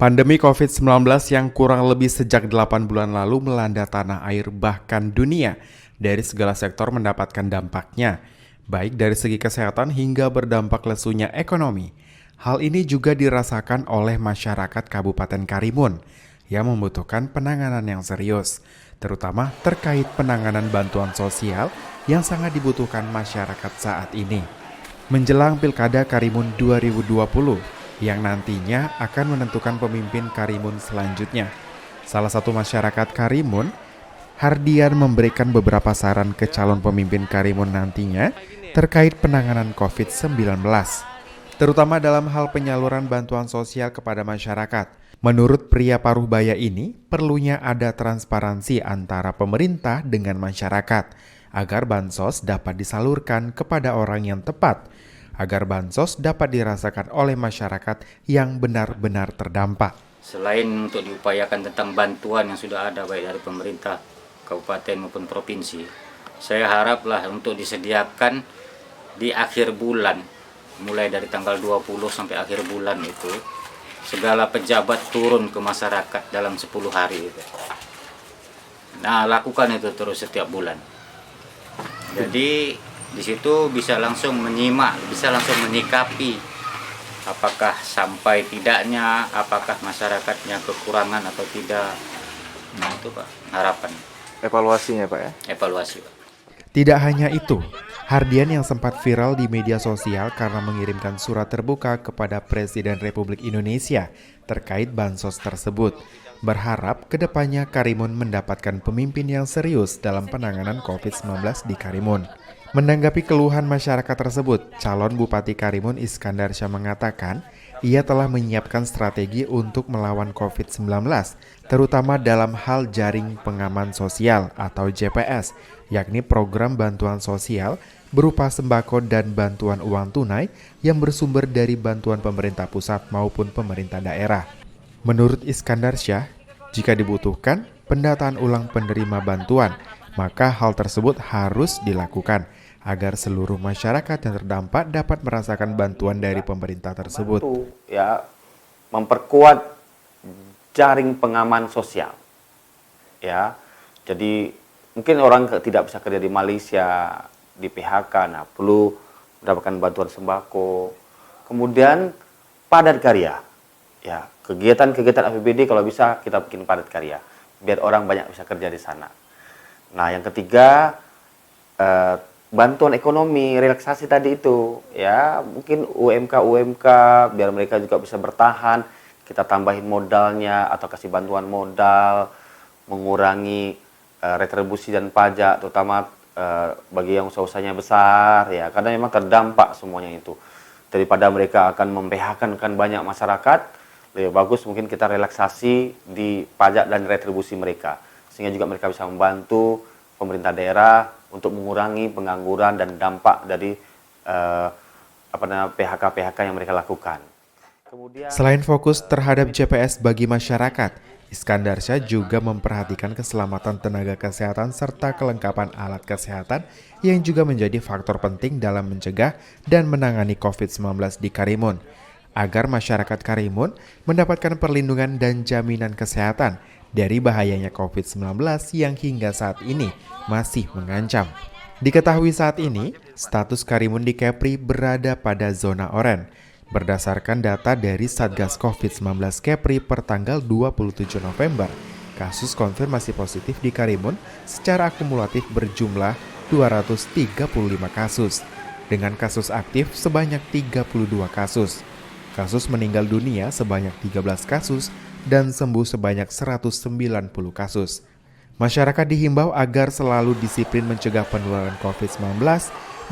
Pandemi COVID-19 yang kurang lebih sejak 8 bulan lalu melanda tanah air bahkan dunia. Dari segala sektor mendapatkan dampaknya, baik dari segi kesehatan hingga berdampak lesunya ekonomi. Hal ini juga dirasakan oleh masyarakat Kabupaten Karimun yang membutuhkan penanganan yang serius, terutama terkait penanganan bantuan sosial yang sangat dibutuhkan masyarakat saat ini. Menjelang Pilkada Karimun 2020 yang nantinya akan menentukan pemimpin Karimun selanjutnya. Salah satu masyarakat Karimun, Hardian, memberikan beberapa saran ke calon pemimpin Karimun nantinya terkait penanganan COVID-19, terutama dalam hal penyaluran bantuan sosial kepada masyarakat. Menurut pria Paruhbaya ini, perlunya ada transparansi antara pemerintah dengan masyarakat, agar bansos dapat disalurkan kepada orang yang tepat, agar bansos dapat dirasakan oleh masyarakat yang benar-benar terdampak. Selain untuk diupayakan tentang bantuan yang sudah ada baik dari pemerintah kabupaten maupun provinsi, saya haraplah untuk disediakan di akhir bulan, mulai dari tanggal 20 sampai akhir bulan itu, segala pejabat turun ke masyarakat dalam 10 hari itu. Nah, lakukan itu terus setiap bulan. Jadi di situ bisa langsung menyimak, bisa langsung menyikapi apakah sampai tidaknya, apakah masyarakatnya kekurangan atau tidak. Nah itu Pak, harapan. Evaluasinya Pak ya? Evaluasi Pak. Tidak hanya itu, Hardian yang sempat viral di media sosial karena mengirimkan surat terbuka kepada Presiden Republik Indonesia terkait bansos tersebut, berharap kedepannya Karimun mendapatkan pemimpin yang serius dalam penanganan COVID-19 di Karimun. Menanggapi keluhan masyarakat tersebut, calon Bupati Karimun Iskandar Syah mengatakan ia telah menyiapkan strategi untuk melawan COVID-19, terutama dalam hal jaring pengaman sosial atau JPS, yakni program bantuan sosial berupa sembako dan bantuan uang tunai yang bersumber dari bantuan pemerintah pusat maupun pemerintah daerah. Menurut Iskandar Syah, jika dibutuhkan pendataan ulang penerima bantuan, maka hal tersebut harus dilakukan agar seluruh masyarakat yang terdampak dapat merasakan bantuan dari pemerintah tersebut. Ya, memperkuat jaring pengaman sosial. Ya, jadi mungkin orang tidak bisa kerja di Malaysia, di PHK, nah perlu mendapatkan bantuan sembako. Kemudian padat karya. Ya, kegiatan-kegiatan APBD kalau bisa kita bikin padat karya, biar orang banyak bisa kerja di sana. Nah, yang ketiga, bantuan ekonomi, relaksasi tadi itu, ya mungkin UMK biar mereka juga bisa bertahan, kita tambahin modalnya atau kasih bantuan modal, mengurangi retribusi dan pajak, terutama bagi yang usaha-usahanya besar, ya karena memang terdampak semuanya itu. Daripada mereka akan memphk-kan banyak masyarakat, lebih bagus mungkin kita relaksasi di pajak dan retribusi mereka, sehingga juga mereka bisa membantu pemerintah daerah untuk mengurangi pengangguran dan dampak dari PHK yang mereka lakukan. Selain fokus terhadap JPS bagi masyarakat, Iskandar Syah juga memperhatikan keselamatan tenaga kesehatan serta kelengkapan alat kesehatan yang juga menjadi faktor penting dalam mencegah dan menangani COVID-19 di Karimun, agar masyarakat Karimun mendapatkan perlindungan dan jaminan kesehatan dari bahayanya COVID-19 yang hingga saat ini masih mengancam. Diketahui saat ini, status Karimun di Kepri berada pada zona oranye. Berdasarkan data dari Satgas COVID-19 Kepri per tanggal 27 November, kasus konfirmasi positif di Karimun secara akumulatif berjumlah 235 kasus, dengan kasus aktif sebanyak 32 kasus. Kasus meninggal dunia sebanyak 13 kasus dan sembuh sebanyak 190 kasus. Masyarakat dihimbau agar selalu disiplin mencegah penularan COVID-19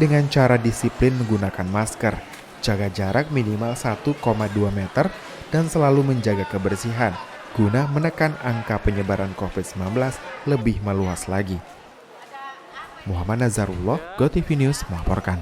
dengan cara disiplin menggunakan masker, jaga jarak minimal 1,2 meter, dan selalu menjaga kebersihan guna menekan angka penyebaran COVID-19 lebih meluas lagi. Muhammad Nazarullah, GoTV News melaporkan.